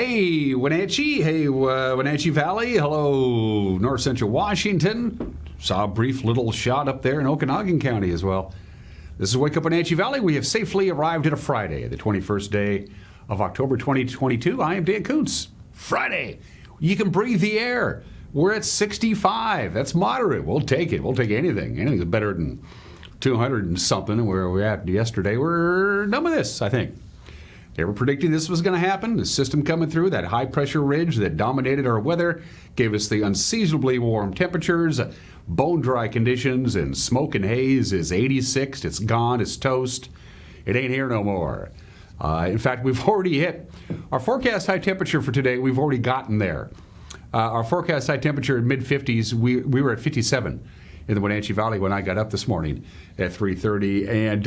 Hey, Wenatchee. Hey, Wenatchee Valley. Hello, North Central Washington. Saw a brief little shot up there in Okanagan County as well. This is Wake Up Wenatchee Valley. We have safely arrived at a Friday, the 21st day of October 2022. I am Dan Kuntz. Friday. You can breathe the air. We're at 65. That's moderate. We'll take it. We'll take anything. Anything's better than 200 and something where we were at yesterday. We're done with this, I think. They were predicting this was going to happen. The system coming through, that high-pressure ridge that dominated our weather, gave us the unseasonably warm temperatures, bone-dry conditions, and smoke and haze is 86. It's gone. It's toast. It ain't here no more. In fact, we've already hit our forecast high temperature for today. We've already gotten there. Our forecast high temperature in mid-50s, we were at 57 in the Wenatchee Valley when I got up this morning at 3:30, and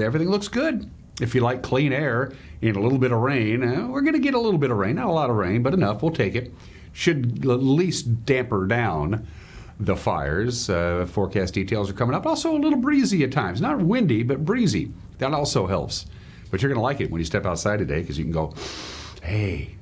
everything looks good. If you like clean air and a little bit of rain, we're going to get a little bit of rain. Not a lot of rain, but enough. We'll take it. Should at least damper down the fires. Forecast details are coming up. Also a little breezy at times. Not windy, but breezy. That also helps. But you're going to like it when you step outside today because you can go, hey,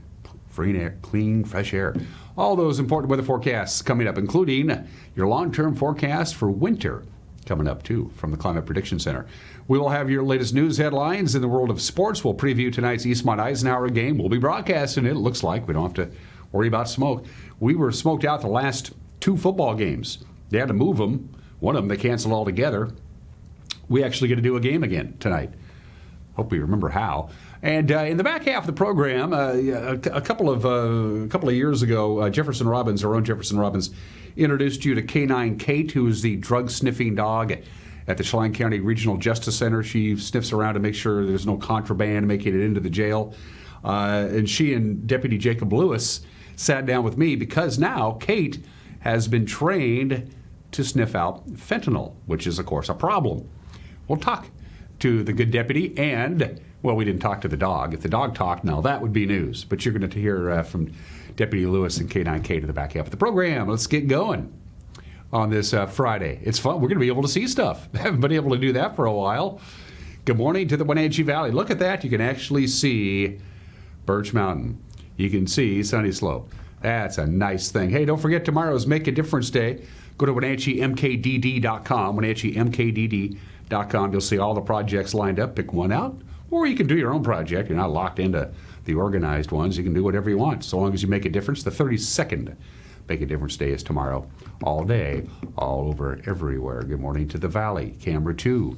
free air, clean, fresh air. All those important weather forecasts coming up, including your long-term forecast for winter coming up, too, from the Climate Prediction Center. We will have your latest news headlines in the world of sports. We'll preview tonight's Eastmont-Eisenhower game. We'll be broadcasting it. It looks like we don't have to worry about smoke. We were smoked out the last two football games. They had to move them. One of them they canceled altogether. We actually get to do a game again tonight. Hope we remember how. And in the back half of the program, a couple of years ago, Jefferson Robbins, our own Jefferson Robbins, introduced you to Canine Kate, who is the drug-sniffing dog at the Chelan County Regional Justice Center. She sniffs around to make sure there's no contraband making it into the jail. And she and Deputy Jacob Lewis sat down with me because now Kate has been trained to sniff out fentanyl, which is, of course, a problem. We'll talk to the good deputy and, well, we didn't talk to the dog. If the dog talked, now that would be news. But you're going to hear from Deputy Lewis and K9K in the back half of the program. Let's get going on this Friday. It's fun. We're going to be able to see stuff. Haven't been able to do that for a while. Good morning to the Wenatchee Valley. Look at that. You can actually see Birch Mountain. You can see Sunny Slope. That's a nice thing. Hey, don't forget tomorrow's Make a Difference Day. Go to WenatcheeMKDD.com, WenatcheeMKDD.com. You'll see all the projects lined up. Pick one out. Or you can do your own project. You're not locked into the organized ones. You can do whatever you want, so long as you make a difference. The 32nd Make a Difference Day is tomorrow, all day, all over, everywhere. Good morning to the Valley. Camera 2.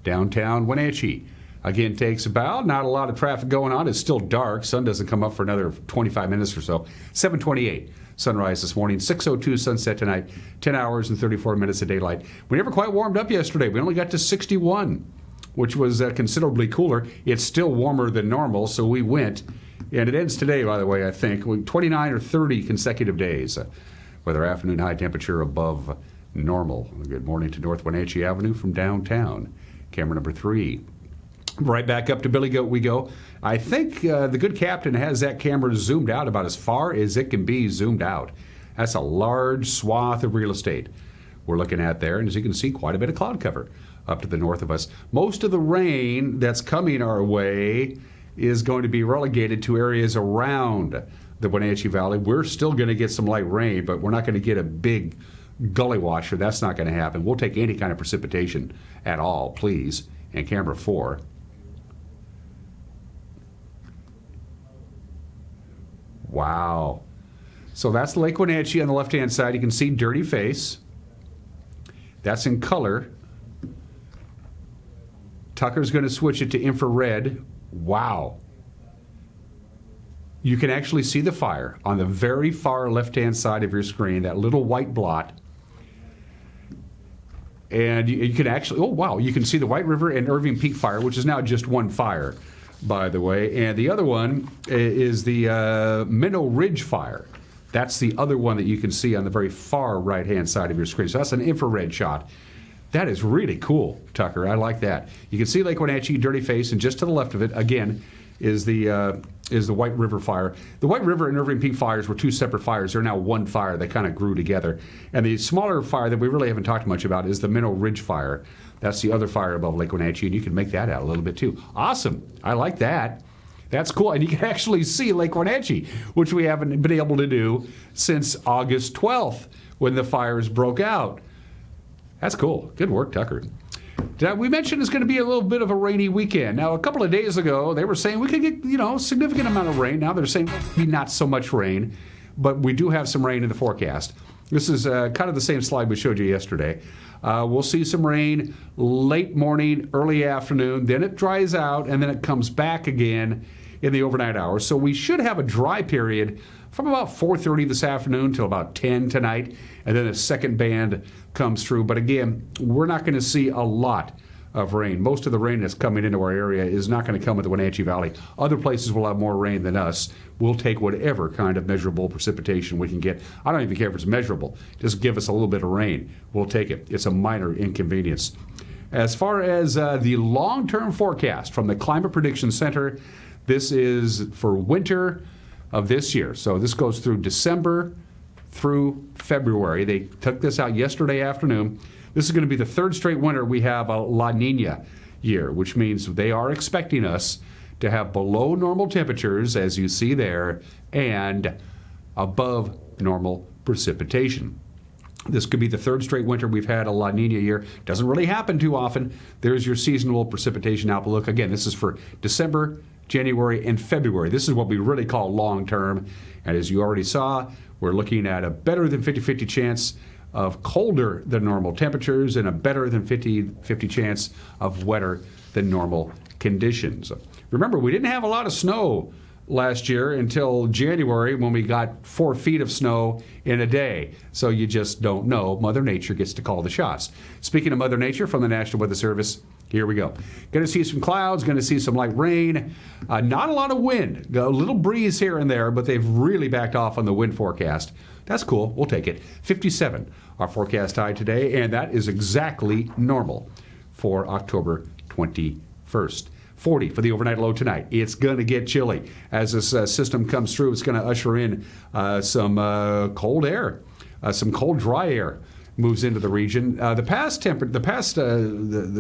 Downtown Wenatchee. Again, takes about, not a lot of traffic going on. It's still dark. Sun doesn't come up for another 25 minutes or so. 7:28 sunrise this morning. 6:02 sunset tonight. 10 hours and 34 minutes of daylight. We never quite warmed up yesterday. We only got to 61. Which was considerably cooler. It's still warmer than normal, so we went. And it ends today, by the way, I think. 29 or 30 consecutive days with our afternoon high temperature above normal. Good morning to North Wenatchee Avenue from downtown. Camera number 3. Right back up to Billy Goat we go. I think the good captain has that camera zoomed out about as far as it can be zoomed out. That's a large swath of real estate we're looking at there. And as you can see, quite a bit of cloud cover up to the north of us. Most of the rain that's coming our way is going to be relegated to areas around the Wenatchee Valley. We're still going to get some light rain, but we're not going to get a big gully washer. That's not going to happen. We'll take any kind of precipitation at all, please. And camera 4. Wow. So that's Lake Wenatchee on the left-hand side. You can see Dirty Face. That's in color. Tucker's going to switch it to infrared. Wow. You can actually see the fire on the very far left-hand side of your screen, that little white blot. And you can actually, oh, wow, you can see the White River and Irving Peak fire, which is now just one fire, by the way. And the other one is the Minnow Ridge fire. That's the other one that you can see on the very far right-hand side of your screen. So that's an infrared shot. That is really cool, Tucker. I like that. You can see Lake Wenatchee, Dirty Face, and just to the left of it, again, is the White River fire. The White River and Irving Peak fires were two separate fires. They're now one fire. They kind of grew together. And the smaller fire that we really haven't talked much about is the Minnow Ridge fire. That's the other fire above Lake Wenatchee, and you can make that out a little bit too. Awesome. I like that. That's cool. And you can actually see Lake Wenatchee, which we haven't been able to do since August 12th when the fires broke out. That's cool. Good work, Tucker. We mentioned it's going to be a little bit of a rainy weekend. Now, a couple of days ago, they were saying we could get, a significant amount of rain. Now they're saying maybe not so much rain, but we do have some rain in the forecast. This is kind of the same slide we showed you yesterday. We'll see some rain late morning, early afternoon, then it dries out, and then it comes back again in the overnight hours. So we should have a dry period from about 4:30 this afternoon till about 10 tonight, and then a second band comes through. But again, we're not going to see a lot of rain. Most of the rain that's coming into our area is not going to come at the Wenatchee Valley. Other places will have more rain than us. We'll take whatever kind of measurable precipitation we can get. I don't even care if it's measurable. Just give us a little bit of rain. We'll take it. It's a minor inconvenience. As far as the long-term forecast from the Climate Prediction Center, this is for winter of this year. So this goes through December through February. They took this out yesterday afternoon. This is going to be the third straight winter we have a La Nina year, which means they are expecting us to have below normal temperatures, as you see there, and above normal precipitation. This could be the third straight winter we've had a La Nina year. Doesn't really happen too often. There's your seasonal precipitation outlook. Again, this is for December, January, and February. This is what we really call long-term. And as you already saw, we're looking at a better than 50-50 chance of colder than normal temperatures and a better than 50-50 chance of wetter than normal conditions. Remember, we didn't have a lot of snow last year until January when we got 4 feet of snow in a day. So you just don't know. Mother Nature gets to call the shots. Speaking of Mother Nature, from the National Weather Service, here we go. Going to see some clouds, going to see some light rain. Not a lot of wind. A little breeze here and there, but they've really backed off on the wind forecast. That's cool. We'll take it. 57, our forecast high today, and that is exactly normal for October 21st. 40 for the overnight low tonight. It's going to get chilly. As this system comes through, it's going to usher in some cold air, some cold, dry air moves into the region. The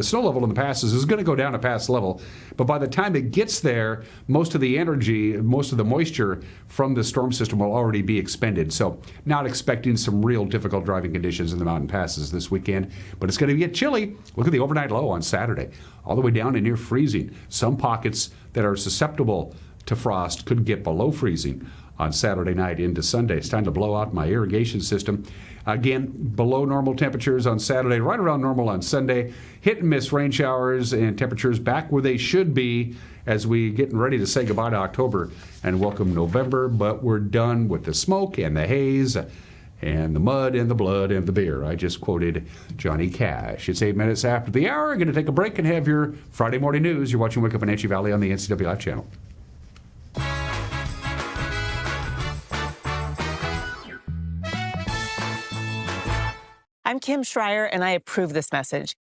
snow level in the passes is going to go down to pass level, but by the time it gets there, most of the energy, most of the moisture from the storm system will already be expended. So not expecting some real difficult driving conditions in the mountain passes this weekend, but it's going to get chilly. Look at the overnight low on Saturday, all the way down to near freezing. Some pockets that are susceptible to frost could get below freezing on Saturday night into Sunday. It's time to blow out my irrigation system. Again, below normal temperatures on Saturday, right around normal on Sunday. Hit and miss rain showers and temperatures back where they should be as we getting ready to say goodbye to October and welcome November. But we're done with the smoke and the haze and the mud and the blood and the beer. I just quoted Johnny Cash. It's 8 minutes after the hour. Going to take a break and have your Friday morning news. You're watching Wake Up Wenatchee Valley on the NCW Live channel. I'm Kim Schreier, and I approve this message.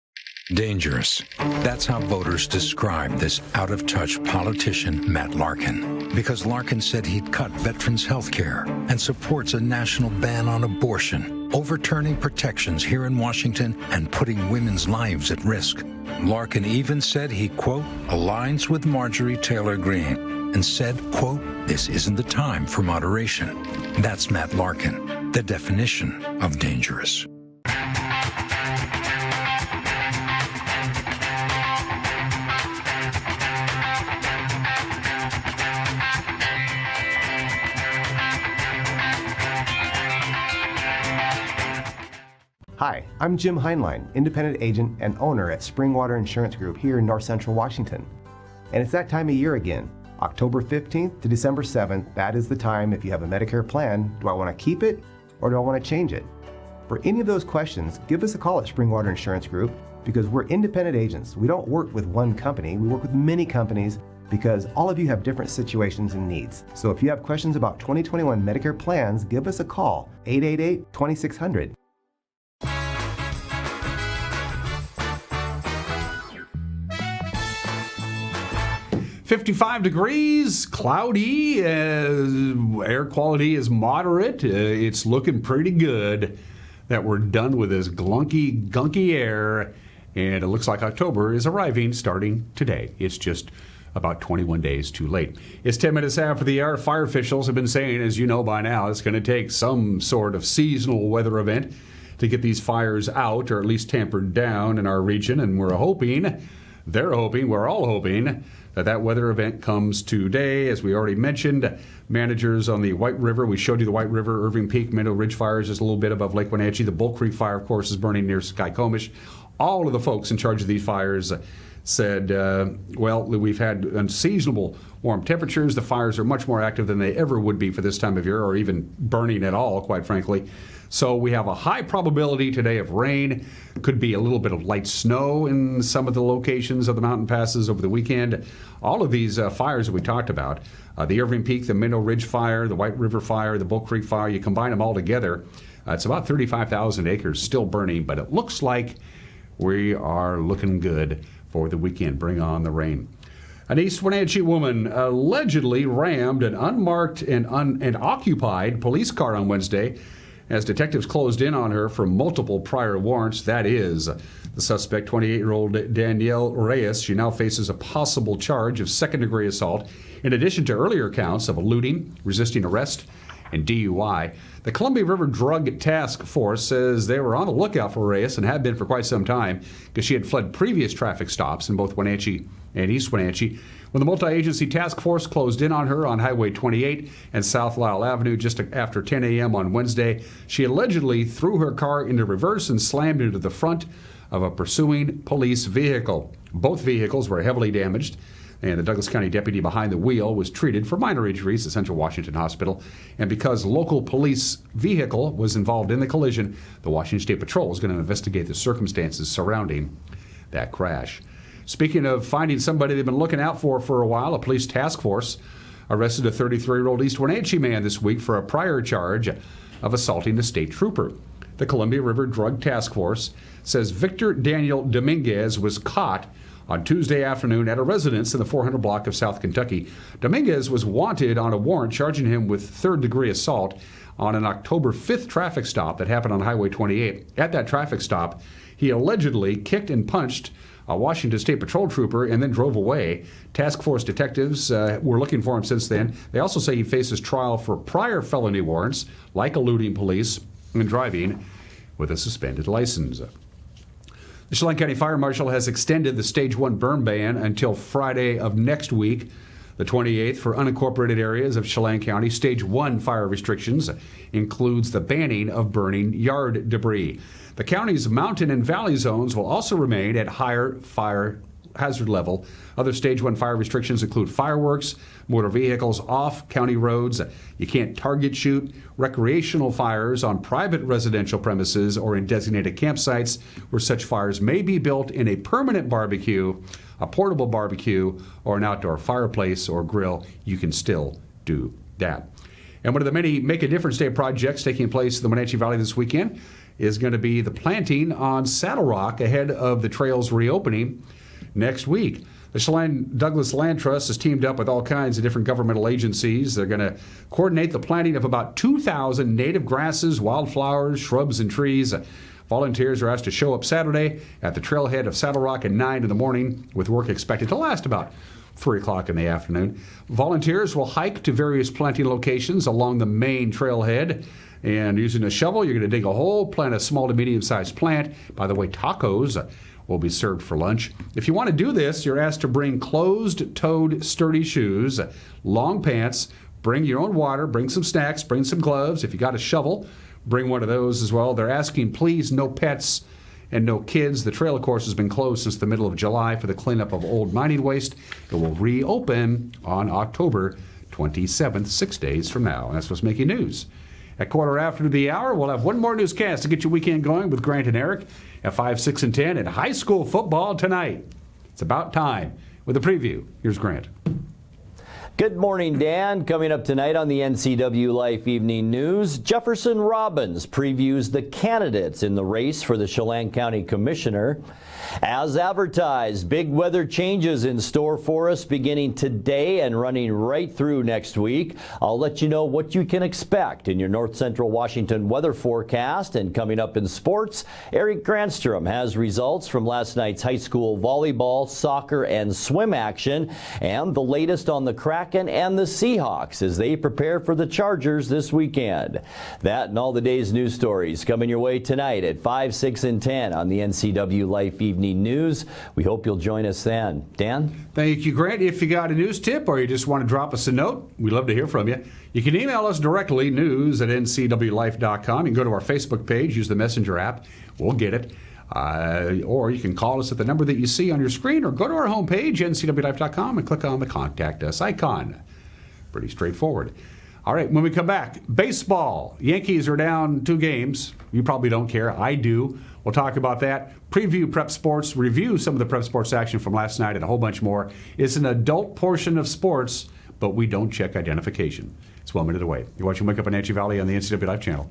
Dangerous. That's how voters describe this out-of-touch politician, Matt Larkin. Because Larkin said he'd cut veterans' health care and supports a national ban on abortion, overturning protections here in Washington and putting women's lives at risk. Larkin even said he, quote, aligns with Marjorie Taylor Greene, and said, quote, this isn't the time for moderation. That's Matt Larkin, the definition of dangerous. Hi, I'm Jim Heinlein, independent agent and owner at Springwater Insurance Group here in North Central Washington. And it's that time of year again. October 15th to December 7th, that is the time if you have a Medicare plan, do I want to keep it or do I want to change it? For any of those questions, give us a call at Springwater Insurance Group because we're independent agents. We don't work with one company, we work with many companies because all of you have different situations and needs. So if you have questions about 2021 Medicare plans, give us a call, 888-2600. 55 degrees, cloudy, air quality is moderate. It's looking pretty good that we're done with this glunky, gunky air, and it looks like October is arriving starting today. It's just about 21 days too late. It's 10 minutes after the hour. Fire officials have been saying, as you know by now, it's going to take some sort of seasonal weather event to get these fires out, or at least tampered down in our region. And we're all hoping that weather event comes today. As we already mentioned, managers on the White River, we showed you the White River, Irving Peak, Minnow Ridge fires just a little bit above Lake Wenatchee. The Bull Creek fire, of course, is burning near Skykomish. All of the folks in charge of these fires said, we've had unseasonable warm temperatures. The fires are much more active than they ever would be for this time of year, or even burning at all, quite frankly. So we have a high probability today of rain. Could be a little bit of light snow in some of the locations of the mountain passes over the weekend. All of these fires that we talked about, the Irving Peak, the Minnow Ridge fire, the White River fire, the Bull Creek fire, you combine them all together, it's about 35,000 acres still burning, but it looks like we are looking good for the weekend. Bring on the rain. An East Wenatchee woman allegedly rammed an unmarked and occupied police car on Wednesday as detectives closed in on her for multiple prior warrants. That is the suspect, 28-year-old Danielle Reyes. She now faces a possible charge of second-degree assault, in addition to earlier counts of eluding, resisting arrest, and DUI. The Columbia River Drug Task Force says they were on the lookout for Reyes and had been for quite some time because she had fled previous traffic stops in both Wenatchee and East Wenatchee. When the multi-agency task force closed in on her on Highway 28 and South Lyle Avenue just after 10 a.m. on Wednesday, she allegedly threw her car into reverse and slammed into the front of a pursuing police vehicle. Both vehicles were heavily damaged, and the Douglas County deputy behind the wheel was treated for minor injuries at Central Washington Hospital. And because local police vehicle was involved in the collision, the Washington State Patrol is going to investigate the circumstances surrounding that crash. Speaking of finding somebody they've been looking out for a while, a police task force arrested a 33-year-old East Wenatchee man this week for a prior charge of assaulting a state trooper. The Columbia River Drug Task Force says Victor Daniel Dominguez was caught on Tuesday afternoon at a residence in the 400 block of South Kentucky. Dominguez was wanted on a warrant charging him with third-degree assault on an October 5th traffic stop that happened on Highway 28. At that traffic stop, he allegedly kicked and punched a Washington State Patrol trooper and then drove away. Task Force detectives were looking for him since then. They also say he faces trial for prior felony warrants, like eluding police and driving with a suspended license. The Chelan County Fire Marshal has extended the Stage 1 burn ban until Friday of next week, the 28th, for unincorporated areas of Chelan County. Stage 1 fire restrictions includes the banning of burning yard debris. The county's mountain and valley zones will also remain at higher fire hazard level. Other Stage 1 fire restrictions include fireworks, motor vehicles off county roads. You can't target shoot recreational fires on private residential premises or in designated campsites where such fires may be built in a permanent barbecue, a portable barbecue, or an outdoor fireplace or grill. You can still do that. And one of the many Make a Difference Day projects taking place in the Wenatchee Valley this weekend is going to be the planting on Saddle Rock ahead of the trail's reopening next week. The Chelan Douglas Land Trust has teamed up with all kinds of different governmental agencies. They're going to coordinate the planting of about 2,000 native grasses, wildflowers, shrubs, and trees. Volunteers are asked to show up Saturday at the trailhead of Saddle Rock at 9 in the morning, with work expected to last about 3 o'clock in the afternoon. Volunteers will hike to various planting locations along the main trailhead, and using a shovel, you're going to dig a hole, plant a small to medium-sized plant. By the way, tacos will be served for lunch. If you want to do this, you're asked to bring closed-toed sturdy shoes, long pants, bring your own water, bring some snacks, bring some gloves. If you got a shovel, bring one of those as well. They're asking, please, no pets and no kids. The trail, of course, has been closed since the middle of July for the cleanup of old mining waste. It will reopen on October 27th, 6 days from now. And that's what's making news. At quarter after the hour, we'll have one more newscast to get your weekend going with Grant and Eric at 5, 6, and 10 and high school football tonight. It's about time. With a preview, here's Grant. Good morning, Dan. Coming up tonight on the NCW Life Evening News, Jefferson Robbins previews the candidates in the race for the Chelan County Commissioner. As advertised, big weather changes in store for us beginning today and running right through next week. I'll let you know what you can expect in your North Central Washington weather forecast. And coming up in sports, Eric Granstrom has results from last night's high school volleyball, soccer, and swim action, and the latest on the Kraken and the Seahawks as they prepare for the Chargers this weekend. That and all the day's news stories coming your way tonight at 5, 6, and 10 on the NCW Life Evening News. We hope you'll join us then. Dan? Thank you, Grant. If you got a news tip or you just want to drop us a note, we'd love to hear from you. You can email us directly, news@ncwlife.com. You can go to our Facebook page, use the Messenger app. We'll get it. Or you can call us at the number that you see on your screen, or go to our homepage, ncwlife.com, and click on the Contact Us icon. Pretty straightforward. All right, when we come back, baseball. Yankees are down 2 games. You probably don't care. I do. We'll talk about that. Preview prep sports, review some of the prep sports action from last night, and a whole bunch more. It's an adult portion of sports, but we don't check identification. It's 1 minute away. You're watching Wake Up in Anchi Valley on the NCW Life channel.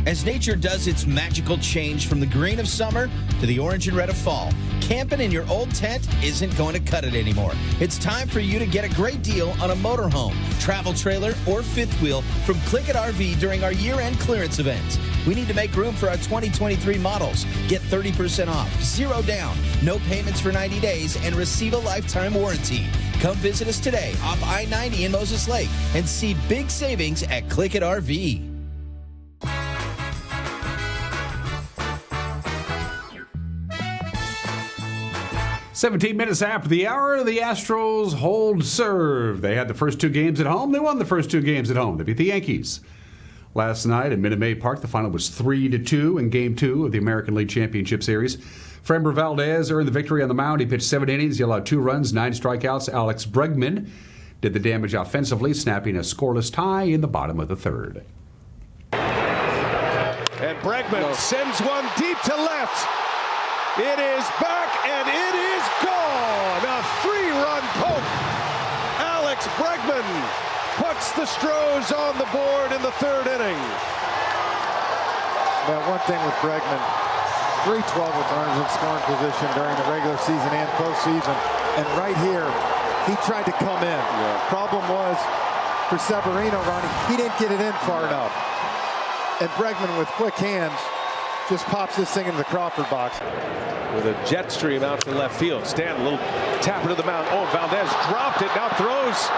As nature does its magical change from the green of summer to the orange and red of fall, camping in your old tent isn't going to cut it anymore. It's time for you to get a great deal on a motorhome, travel trailer, or fifth wheel from Click It RV during our year-end clearance events. We need to make room for our 2023 models. Get 30% off, 0 down, no payments for 90 days, and receive a lifetime warranty. Come visit us today off I-90 in Moses Lake and see big savings at Click It RV. 17 minutes after the hour, the Astros hold serve. They had the first 2 games at home. They won the first 2 games at home. They beat the Yankees last night at Minute Maid Park. The final was 3-2 in Game 2 of the American League Championship Series. Framber Valdez earned the victory on the mound. He pitched 7 innings. He allowed 2 runs, 9 strikeouts. Alex Bregman did the damage offensively, snapping a scoreless tie in the bottom of the 3rd. And Bregman sends one deep to left. It is back, and it is gone. A 3-run poke. Alex Bregman puts the Stros on the board in the 3rd inning. Now, one thing with Bregman, 312 returns in scoring position during the regular season and postseason. And right here, he tried to come in. Problem was, for Severino, Ronnie, he didn't get it in far enough. And Bregman, with quick hands, just pops this thing into the Crawford box. With a jet stream out to left field. Stan, a little tapper to the mound. Oh, Valdez dropped it. Now throws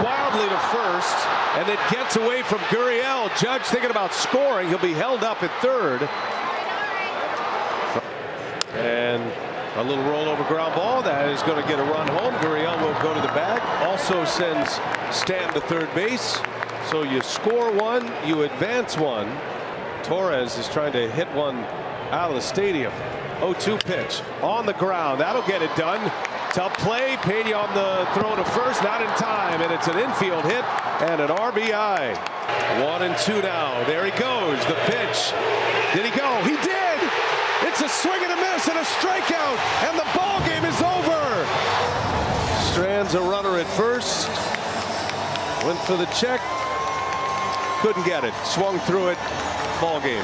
wildly to first. And it gets away from Gurriel. Judge thinking about scoring. He'll be held up at 3rd. And a little rollover ground ball. That is going to get a run home. Gurriel will go to the bag. Also sends Stan to 3rd base. So you score 1, you advance 1. Torres is trying to hit one out of the stadium. 0-2 pitch on the ground. That'll get it done. Tough play. Pena on the throw to first. Not in time. And it's an infield hit and an RBI. 1-2 now. There he goes. The pitch. Did he go? He did. It's a swing and a miss and a strikeout. And the ball game is over. Strands a runner at first. Went for the check. Couldn't get it. Swung through it. Ball game.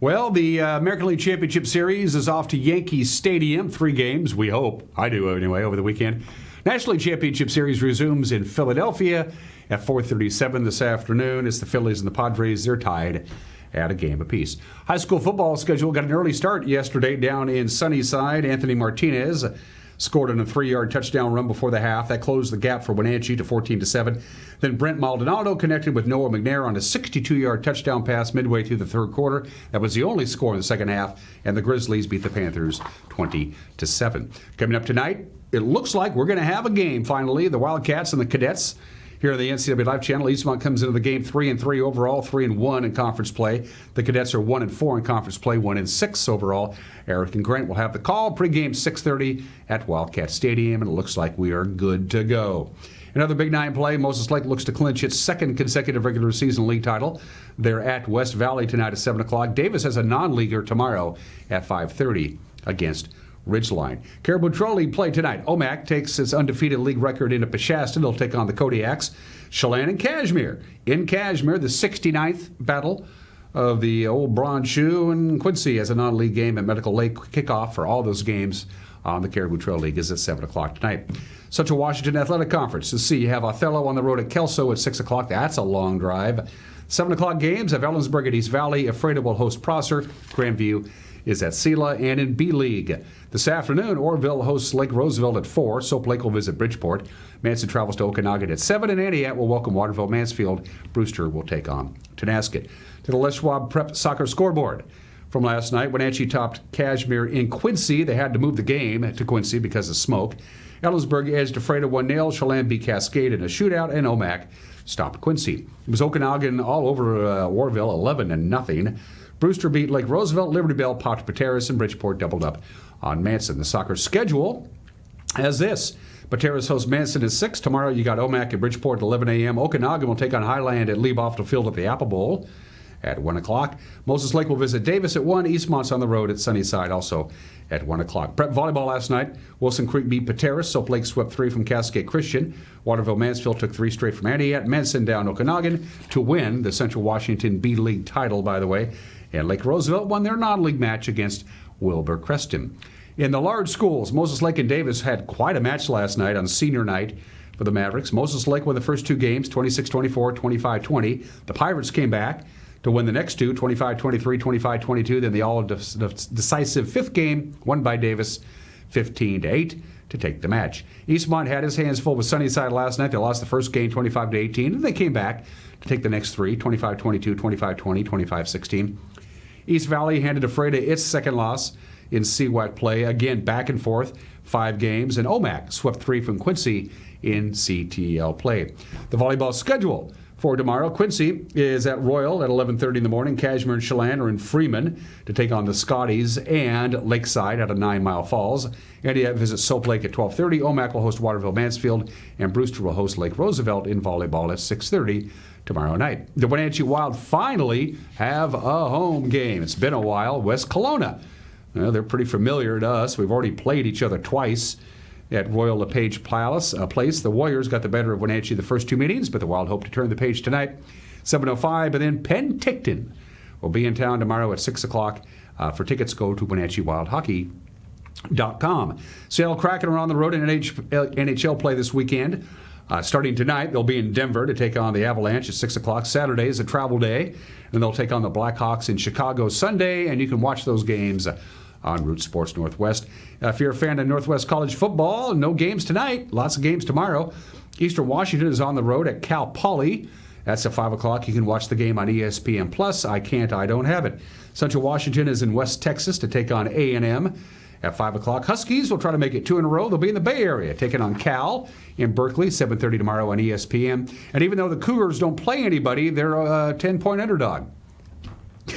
Well, the American League Championship Series is off to Yankee Stadium. 3 games, we hope. I do anyway, over the weekend. National League Championship Series resumes in Philadelphia at 4:37 this afternoon. It's the Phillies and the Padres. They're tied at a game apiece. High school football schedule got an early start yesterday down in Sunnyside. Anthony Martinez scored on a 3-yard touchdown run before the half. That closed the gap for Wenatchee to 14-7. Then Brent Maldonado connected with Noah McNair on a 62-yard touchdown pass midway through the third quarter. That was the only score in the second half, and the Grizzlies beat the Panthers 20-7. Coming up tonight, it looks like we're going to have a game finally. The Wildcats and the Cadets here on the NCAA Live Channel. Eastmont comes into the game 3-3 overall, 3-1 in conference play. The Cadets are 1-4 in conference play, 1-6 overall. Eric and Grant will have the call. Pre-game 6:30 at Wildcat Stadium, and it looks like we are good to go. Another Big Nine play, Moses Lake looks to clinch its second consecutive regular season league title. They're at West Valley tonight at 7 o'clock. Davis has a non-leaguer tomorrow at 5:30 against Ridgeline. Caribou Trail League play tonight. Omak takes its undefeated league record into Peshastin. They'll take on the Kodiaks. Chelan and Cashmere. In Cashmere, the 69th battle of the Old Bronze Shoe, and Quincy has a non-league game at Medical Lake. Kickoff for all those games on the Caribou Trail League is at 7 o'clock tonight. Central Washington Athletic Conference. To see, you have Othello on the road at Kelso at 6 o'clock. That's a long drive. 7 o'clock games of Ellensburg at East Valley. Ephrata will host Prosser. Grandview is at Sela. And in B-League this afternoon, Orville hosts Lake Roosevelt at 4. Soap Lake will visit Bridgeport. Manson travels to Okanagan at 7. And Aniat will welcome Waterville Mansfield. Brewster will take on Tonasket. To the Les Schwab Prep Soccer scoreboard from last night, Wenatchee topped Cashmere in Quincy. They had to move the game to Quincy because of smoke. Ellensburg edged Ephrata 1-0. Chelan beat Cascade in a shootout, and Omak stopped Quincy. It was Okanagan all over Orville, 11-0. Brewster beat Lake Roosevelt. Liberty Bell popped Pateros, and Bridgeport doubled up on Manson. The soccer schedule has this. Pateros hosts Manson at 6. Tomorrow you got Omak at Bridgeport at 11 a.m. Okanagan will take on Highland at Leiboftel Field at the Apple Bowl at 1 o'clock. Moses Lake will visit Davis at 1. Eastmont's on the road at Sunnyside also at 1 o'clock. Prep volleyball last night. Wilson Creek beat Pateros. Soap Lake swept 3 from Cascade Christian. Waterville Mansfield took 3 straight from Aniat. Manson down Okanagan to win the Central Washington B-League title, by the way. And Lake Roosevelt won their non-league match against Wilbur Creston. In the large schools, Moses Lake and Davis had quite a match last night on senior night for the Mavericks. Moses Lake won the first 2 games, 26-24, 25-20. The Pirates came back to win the next 2, 25-23, 25-22. Then the all-decisive 5th game, won by Davis, 15-8, to take the match. Eastmont had his hands full with Sunnyside last night. They lost the first game, 25-18, and they came back to take the next 3, 25-22, 25-20, 25-16. East Valley handed Ephrata its second loss in CWAC play. Again, back and forth, 5 games, and Omak swept 3 from Quincy in CTL play. The volleyball schedule for tomorrow: Quincy is at Royal at 11:30 in the morning. Cashmere and Chelan are in Freeman to take on the Scotties and Lakeside out of 9 Mile Falls. Aniat visits Soap Lake at 12:30. Omak will host Waterville Mansfield, and Brewster will host Lake Roosevelt in volleyball at 6:30 tomorrow night. The Wenatchee Wild finally have a home game. It's been a while. West Kelowna. They're pretty familiar to us. We've already played each other twice at Royal LePage Place. The Warriors got the better of Wenatchee the first 2 meetings, but the Wild hope to turn the page tonight. 7:05, and then Penticton will be in town tomorrow at 6 o'clock. For tickets, go to WenatcheeWildHockey.com. Seattle Kraken are on the road in NHL play this weekend. Starting tonight, they'll be in Denver to take on the Avalanche at 6 o'clock. Saturday is a travel day, and they'll take on the Blackhawks in Chicago Sunday, and you can watch those games on Root Sports Northwest. If you're a fan of Northwest College football, no games tonight, lots of games tomorrow. Eastern Washington is on the road at Cal Poly. That's at 5 o'clock. You can watch the game on ESPN+. I don't have it. Central Washington is in West Texas to take on A&M at 5 o'clock. Huskies will try to make it 2 in a row. They'll be in the Bay Area, taking on Cal in Berkeley, 7:30 tomorrow on ESPN. And even though the Cougars don't play anybody, they're a 10-point underdog.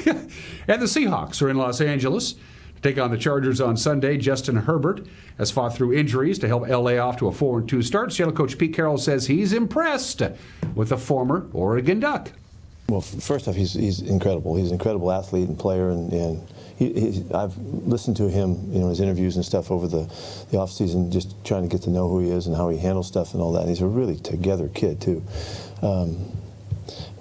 And the Seahawks are in Los Angeles to take on the Chargers on Sunday. Justin Herbert has fought through injuries to help LA off to a 4-2 start. Seattle coach Pete Carroll says he's impressed with the former Oregon Duck. Well, first off, he's incredible. He's an incredible athlete and player, and I've listened to him, his interviews and stuff over the off season, just trying to get to know who he is and how he handles stuff and all that. And he's a really together kid too.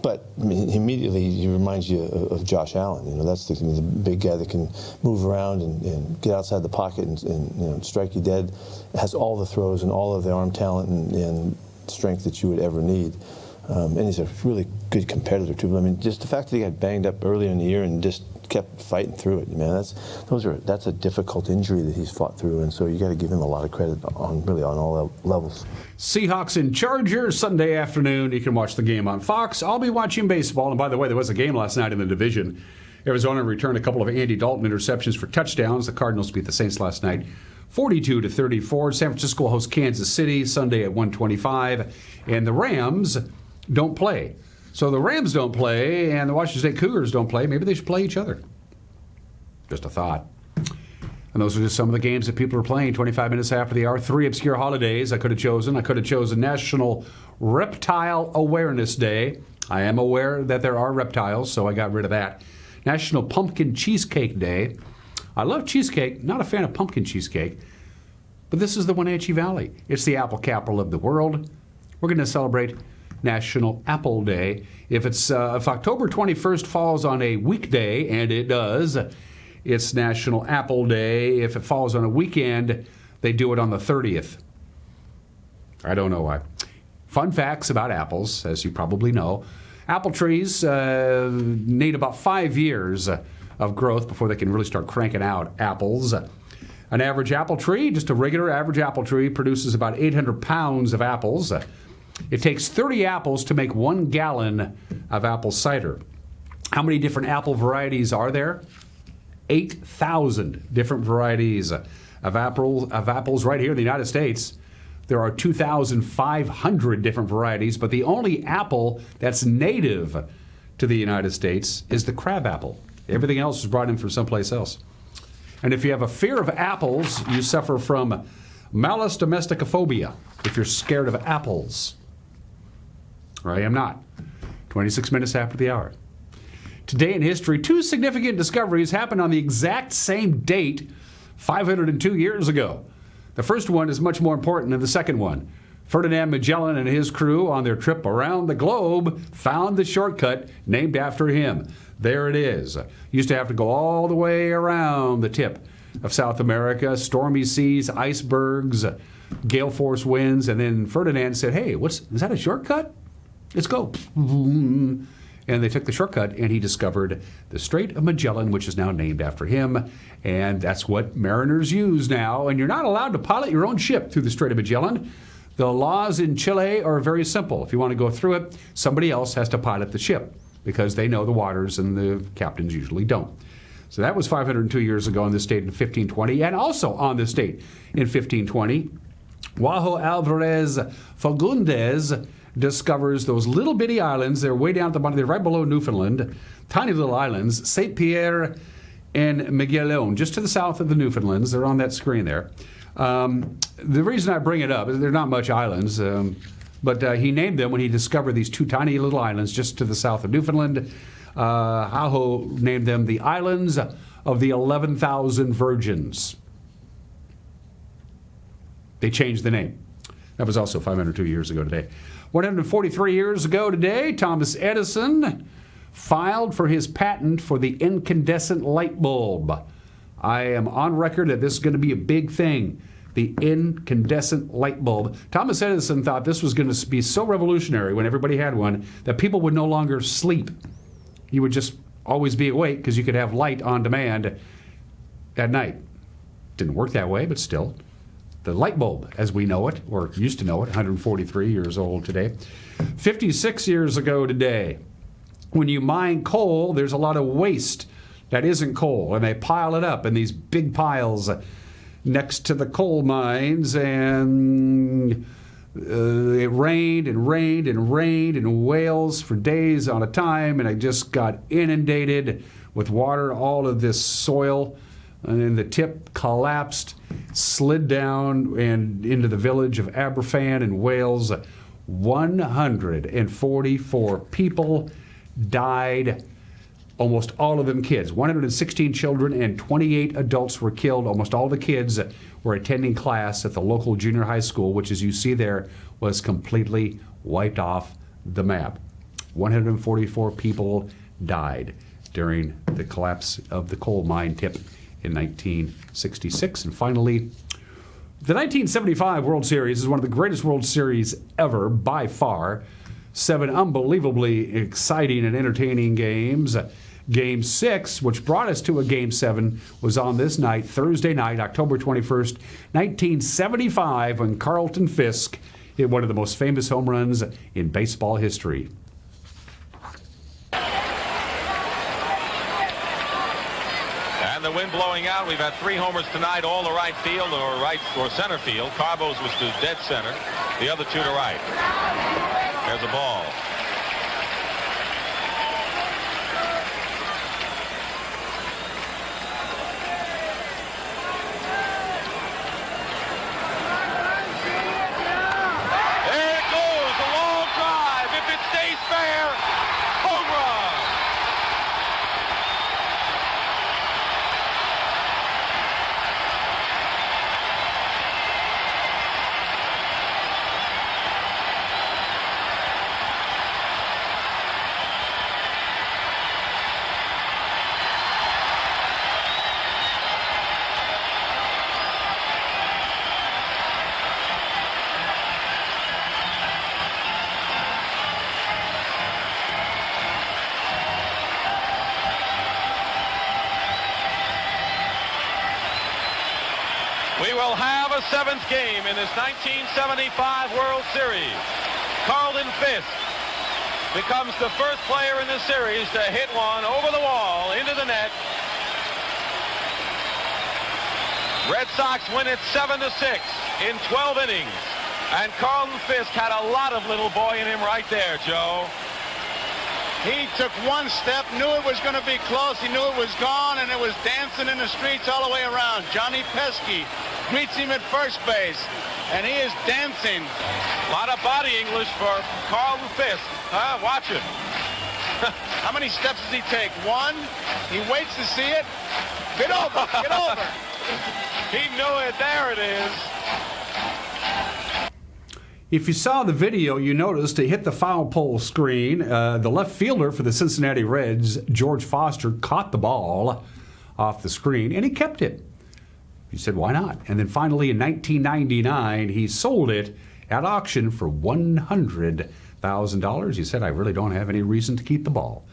But immediately he reminds you of Josh Allen. That's the big guy that can move around and get outside the pocket and strike you dead. Has all the throws and all of the arm talent and strength that you would ever need. And he's a really good competitor too. Just the fact that he got banged up earlier in the year and just kept fighting through it. Man, that's a difficult injury that he's fought through, and so you got to give him a lot of credit on all levels. Seahawks and Chargers Sunday afternoon. You can watch the game on Fox. I'll be watching baseball. And by the way, there was a game last night in the division. Arizona returned a couple of Andy Dalton interceptions for touchdowns. The Cardinals beat the Saints last night 42-34. San Francisco hosts Kansas City Sunday at 1:25. And the Rams don't play. So the Rams don't play and the Washington State Cougars don't play. Maybe they should play each other. Just a thought. And those are just some of the games that people are playing 25 minutes after the hour. 3 obscure holidays I could have chosen. I could have chosen National Reptile Awareness Day. I am aware that there are reptiles, so I got rid of that. National Pumpkin Cheesecake Day. I love cheesecake, not a fan of pumpkin cheesecake, but this is the Wenatchee Valley. It's the apple capital of the world. We're going to celebrate National Apple Day. If October 21st falls on a weekday, and it does, it's National Apple Day. If it falls on a weekend, they do it on the 30th. I don't know why. Fun facts about apples, as you probably know. Apple trees need about 5 years of growth before they can really start cranking out apples. An average apple tree, just a regular average apple tree, produces about 800 pounds of apples. It takes 30 apples to make 1 gallon of apple cider. How many different apple varieties are there? 8,000 different varieties of apples right here in the United States. There are 2,500 different varieties, but the only apple that's native to the United States is the crab apple. Everything else is brought in from someplace else. And if you have a fear of apples, you suffer from Malus domesticophobia, if you're scared of apples. Or I am not. 26 minutes after the hour. Today in history, 2 significant discoveries happened on the exact same date 502 years ago. The first one is much more important than the second one. Ferdinand Magellan and his crew on their trip around the globe found the shortcut named after him. There it is. Used to have to go all the way around the tip of South America, stormy seas, icebergs, gale force winds, and then Ferdinand said, hey, is that a shortcut? Let's go. And they took the shortcut, and he discovered the Strait of Magellan, which is now named after him. And that's what mariners use now. And you're not allowed to pilot your own ship through the Strait of Magellan. The laws in Chile are very simple. If you want to go through it, somebody else has to pilot the ship because they know the waters and the captains usually don't. So that was 502 years ago on this date in 1520. And also on this date in 1520, João Alvarez Fagundes discovers those little bitty islands. They're way down at the bottom. They're right below Newfoundland. Tiny little islands, St. Pierre and Miquelon, just to the south of the Newfoundlands. They're on that screen there. The reason I bring it up is they're not much islands, but he named them when he discovered these 2 tiny little islands just to the south of Newfoundland. Aho named them the Islands of the 11,000 Virgins. They changed the name. That was also 502 years ago today. 143 years ago today, Thomas Edison filed for his patent for the incandescent light bulb. I am on record that this is going to be a big thing, the incandescent light bulb. Thomas Edison thought this was going to be so revolutionary when everybody had one that people would no longer sleep. You would just always be awake because you could have light on demand at night. Didn't work that way, but still. The light bulb, as we know it, or used to know it, 143 years old today. 56 years ago today, when you mine coal, there's a lot of waste that isn't coal, and they pile it up in these big piles next to the coal mines, and it rained and rained and rained in Wales for days on a time, and I just got inundated with water. All of this soil, and then the tip collapsed, slid down and into the village of Aberfan in Wales. 144 people died, almost all of them kids. 116 children and 28 adults were killed. Almost all the kids were attending class at the local junior high school, which, as you see there, was completely wiped off the map. 144 people died during the collapse of the coal mine tip in 1966. And finally, the 1975 World Series is one of the greatest World Series ever, by far. 7 unbelievably exciting and entertaining games. Game 6, which brought us to a Game 7, was on this night, Thursday night, October 21st, 1975, when Carlton Fisk hit one of the most famous home runs in baseball history. And the wind blowing out. We've had 3 homers tonight, all to right field or center field. Carbos was to dead center. The other 2 to right. There's a ball. We will have a 7th game in this 1975 World Series. Carlton Fisk becomes the first player in the series to hit one over the wall into the net. Red Sox win it 7-6 in 12 innings. And Carlton Fisk had a lot of little boy in him right there, Joe. He took one step, knew it was going to be close. He knew it was gone, and it was dancing in the streets all the way around. Johnny Pesky greets him at first base, and he is dancing. A lot of body English for Carlton Fisk. Watch it. How many steps does he take? One. He waits to see it. Get over. Get over. He knew it. There it is. If you saw the video, you noticed to hit the foul pole screen. The left fielder for the Cincinnati Reds, George Foster, caught the ball off the screen, and he kept it. He said, why not? And then finally in 1999, he sold it at auction for $100,000. He said, I really don't have any reason to keep the ball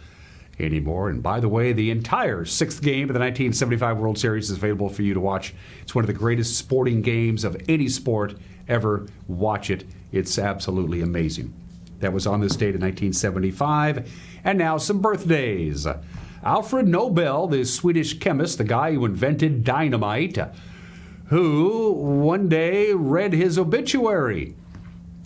anymore. And by the way, the entire 6th game of the 1975 World Series is available for you to watch. It's one of the greatest sporting games of any sport ever. Watch it. It's absolutely amazing. That was on this date in 1975. And now some birthdays. Alfred Nobel, the Swedish chemist, the guy who invented dynamite, who one day read his obituary.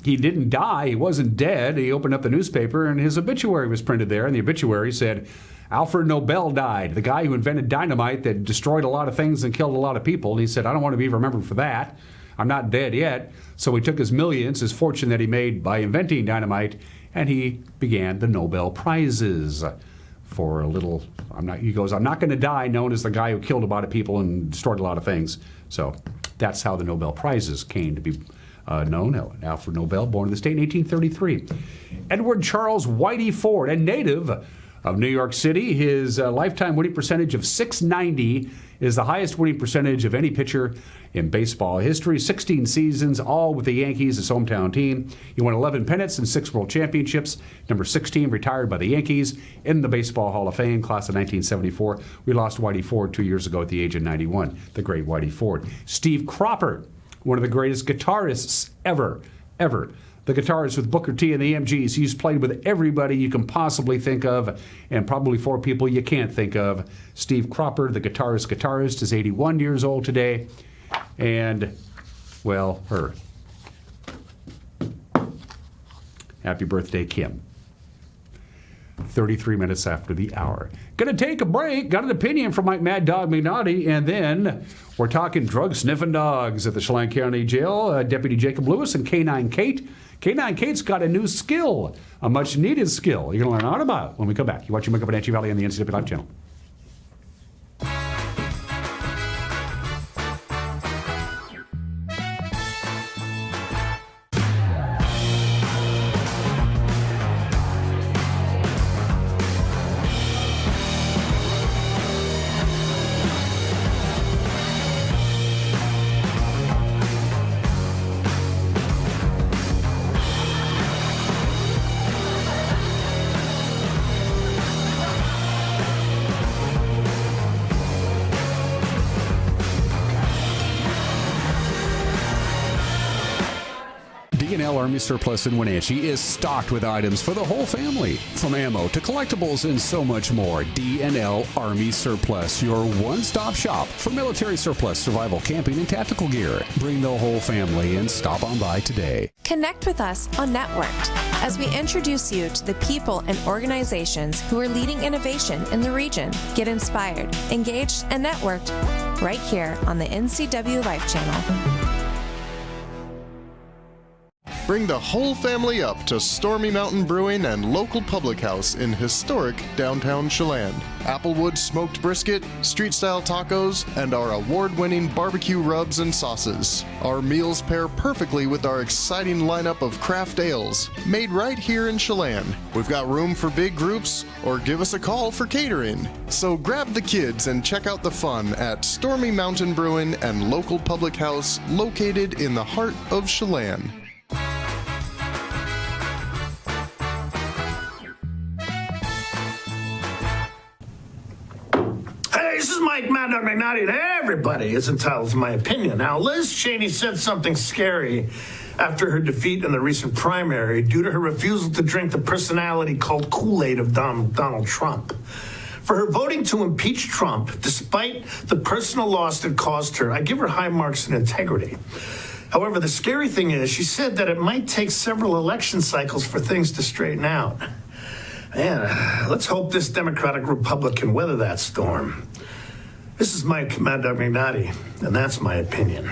He didn't die. He wasn't dead. He opened up the newspaper and his obituary was printed there. And the obituary said, Alfred Nobel died, the guy who invented dynamite that destroyed a lot of things and killed a lot of people. And he said, I don't want to be remembered for that. I'm not dead yet. So he took his millions, his fortune that he made by inventing dynamite, and he began the Nobel Prizes for a little, he goes, I'm not going to die known as the guy who killed a lot of people and destroyed a lot of things. So that's how the Nobel Prizes came to be known. Alfred Nobel, born in the state in 1833. Edward Charles Whitey Ford, a native of New York City. His lifetime winning percentage of .690 is the highest winning percentage of any pitcher in baseball history. 16 seasons, all with the Yankees, his hometown team. He won 11 pennants and 6 world championships. Number 16, retired by the Yankees in the Baseball Hall of Fame, class of 1974. We lost Whitey Ford 2 years ago at the age of 91, the great Whitey Ford. Steve Cropper, one of the greatest guitarists ever. The guitarist with Booker T and the MGs. He's played with everybody you can possibly think of, and probably 4 people you can't think of. Steve Cropper, the guitarist, is 81 years old today. And, well, her. Happy birthday, Kim. 33 minutes after the hour. Gonna take a break. Got an opinion from Mike Mad Dog McNaughty, and then we're talking drug-sniffing dogs at the Chelan County Jail. Deputy Jacob Lewis and Canine Kate. Canine Kate's got a new skill, a much-needed skill. You're going to learn all about it when we come back. You're watching Wake Up in Anchi Valley on the NCW Live channel. D&L Army Surplus in Wenatchee is stocked with items for the whole family, from ammo to collectibles and so much more. D&L Army Surplus, your one-stop shop for military surplus, survival, camping, and tactical gear. Bring the whole family and stop on by today. Connect with us on Networked as we introduce you to the people and organizations who are leading innovation in the region. Get inspired, engaged, and networked right here on the NCW Life channel. Bring the whole family up to Stormy Mountain Brewing and local public house in historic downtown Chelan. Applewood smoked brisket, street-style tacos, and our award-winning barbecue rubs and sauces. Our meals pair perfectly with our exciting lineup of craft ales, made right here in Chelan. We've got room for big groups, or give us a call for catering. So grab the kids and check out the fun at Stormy Mountain Brewing and local public house located in the heart of Chelan. This is Mike Mad Dog McNaughty, and everybody is entitled to my opinion. Now, Liz Cheney said something scary after her defeat in the recent primary due to her refusal to drink the personality called Kool-Aid of Donald Trump. For her voting to impeach Trump, despite the personal loss it caused her, I give her high marks in integrity. However, the scary thing is, she said that it might take several election cycles for things to straighten out. Man, let's hope this Democratic Republic can weather that storm. This is Mike Mad Dog McNaughty, and that's my opinion.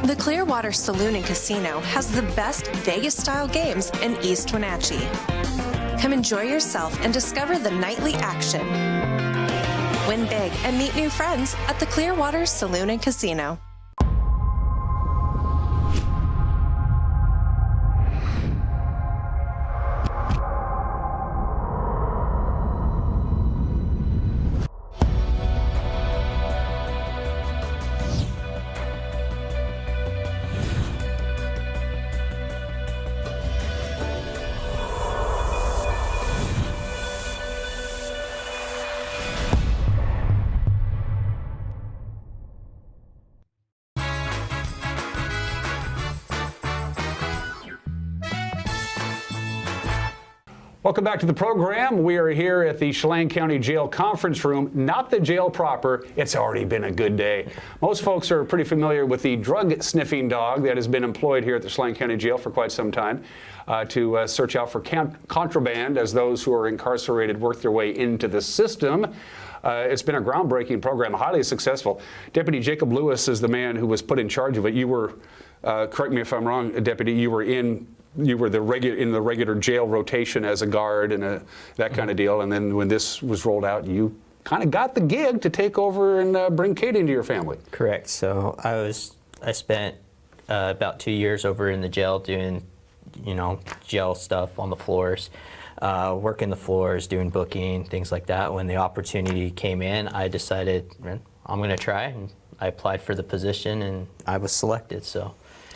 The Clearwater Saloon and Casino has the best Vegas-style games in East Wenatchee. Come enjoy yourself and discover the nightly action. Win big and meet new friends at the Clearwater Saloon and Casino. Welcome back to the program. We are here at the Chelan County Jail Conference Room, not the jail proper. It's already been a good day. Most folks are pretty familiar with the drug-sniffing dog that has been employed here at the Chelan County Jail for quite some time to search out for contraband as those who are incarcerated work their way into the system. It's been a groundbreaking program, highly successful. Deputy Jacob Lewis is the man who was put in charge of it. You were, correct me if I'm wrong, Deputy, you were in the regular jail rotation as a guard and that kind of deal, and then when this was rolled out, you kind of got the gig to take over and bring Kate into your family. Correct. So I spent about 2 years over in the jail doing, jail stuff on the floors, working the floors, doing booking, things like that. When the opportunity came in, I decided I'm going to try, and I applied for the position, and I was selected. So.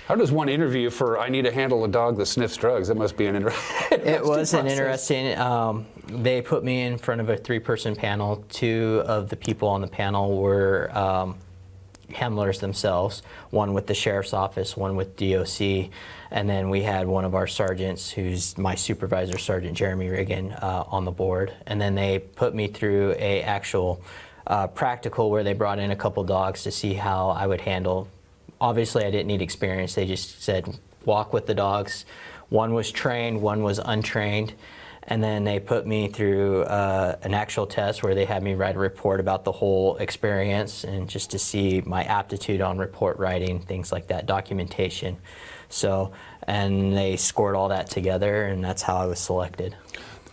How does one interview for I need to handle a dog that sniffs drugs? That must be an interesting It was an interesting. They put me in front of a 3-person panel. 2 of the people on the panel were handlers themselves, one with the sheriff's office, one with DOC, and then we had one of our sergeants, who's my supervisor, Sergeant Jeremy Riggin, on the board. And then they put me through a actual practical where they brought in a couple dogs to see how I would handle. Obviously, I didn't need experience. They just said, walk with the dogs. One was trained, one was untrained. And then they put me through an actual test where they had me write a report about the whole experience and just to see my aptitude on report writing, things like that, documentation. So, and they scored all that together, and that's how I was selected.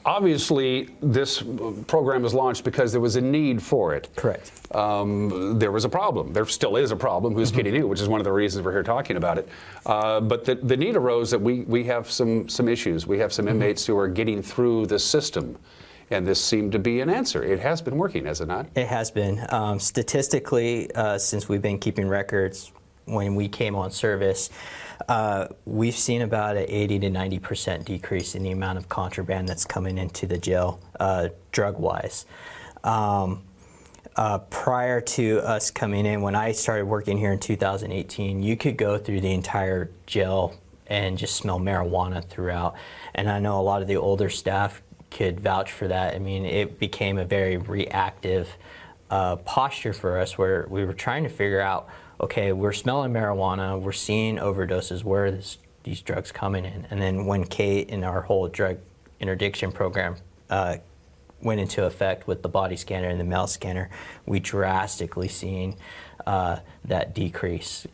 Obviously, this program was launched because there was a need for it. Correct. There was a problem. There still is a problem. Who's kidding you? Which is one of the reasons we're here talking about it. But the need arose that we have some issues. We have some inmates who are getting through the system. And this seemed to be an answer. It has been working, has it not? It has been. Statistically, since we've been keeping records, when we came on service, we've seen about an 80 to 90% decrease in the amount of contraband that's coming into the jail, drug-wise. Prior to us coming in, when I started working here in 2018, you could go through the entire jail and just smell marijuana throughout. And I know a lot of the older staff could vouch for that. I mean, it became a very reactive posture for us, where we were trying to figure out, okay, we're smelling marijuana, we're seeing overdoses, where are these drugs coming in? And then when Kate and our whole drug interdiction program went into effect with the body scanner and the mail scanner, we drastically seen that decrease.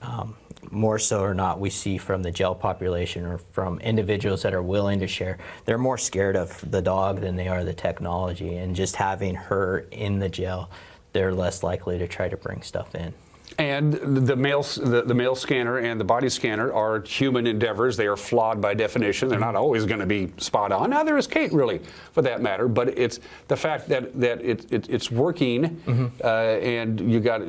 More so or not, we see from the jail population or from individuals that are willing to share, they're more scared of the dog than they are the technology. And just having her in the jail, they're less likely to try to bring stuff in. And the mail scanner and the body scanner are human endeavors. They are flawed by definition. They're not always going to be spot on. Neither is Kate, really, for that matter. But it's the fact that it's working, and you got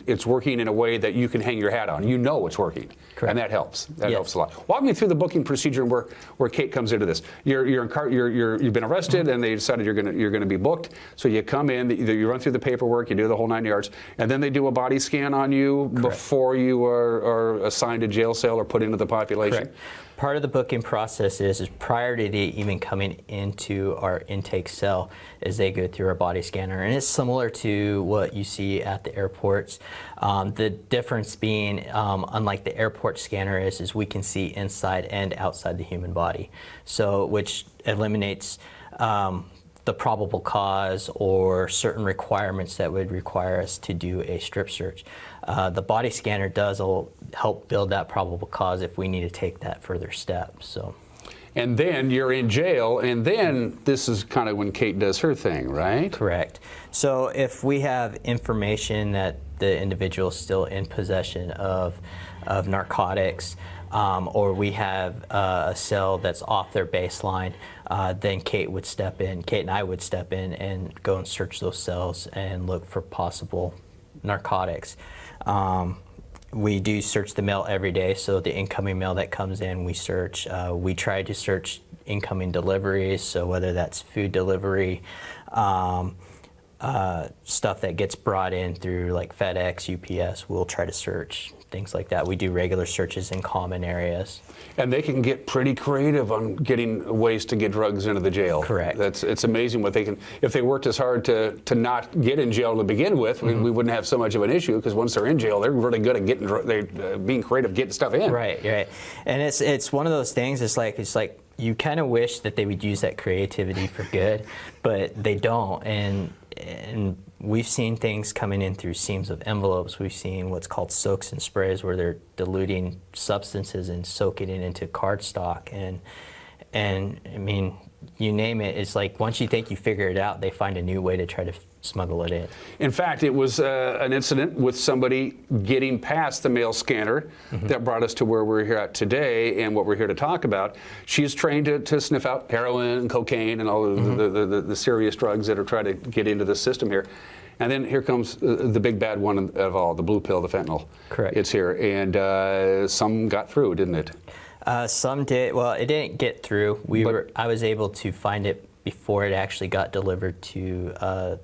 it's working in a way that you can hang your hat on. You know it's working, and that helps. That helps a lot. Walk me through the booking procedure and where Kate comes into this. You've been arrested, and they decided you're going to be booked. So you come in, you run through the paperwork, you do the whole 9 yards. And then they do a body scan on you before you are assigned a jail cell or put into the population? Correct. Part of the booking process is prior to they even coming into our intake cell, is they go through our body scanner. And it's similar to what you see at the airports. The difference being, unlike the airport scanner, is we can see inside and outside the human body. So, which eliminates the probable cause or certain requirements that would require us to do a strip search. The body scanner does help build that probable cause if we need to take that further step. So. And then you're in jail, and then this is kind of when Kate does her thing, right? Correct. So if we have information that the individual is still in possession of narcotics, or we have a cell that's off their baseline, then Kate would step in. Kate and I would step in and go and search those cells and look for possible narcotics. We do search the mail every day, so the incoming mail that comes in, we search. We try to search incoming deliveries, so whether that's food delivery, stuff that gets brought in through like FedEx, UPS, we'll try to search. Things like that. We do regular searches in common areas. And they can get pretty creative on getting ways to get drugs into the jail. Correct. It's amazing what they can, if they worked as hard to not get in jail to begin with, we wouldn't have so much of an issue, because once they're in jail, they're really good at getting, being creative, getting stuff in. Right. And it's one of those things, it's like you kind of wish that they would use that creativity for good, but they don't. And we've seen things coming in through seams of envelopes. We've seen what's called soaks and sprays, where they're diluting substances and soaking it into cardstock. And I mean, you name it, it's like once you think you figure it out, they find a new way to try to smuggle it in. In fact, it was an incident with somebody getting past the mail scanner that brought us to where we're here at today and what we're here to talk about. She's trained to sniff out heroin and cocaine and all the serious drugs that are trying to get into the system here. And then here comes the big bad one of all, the blue pill, the fentanyl. Correct. It's here, and some got through, didn't it? Some did. Well, it didn't get through. I was able to find it before it actually got delivered to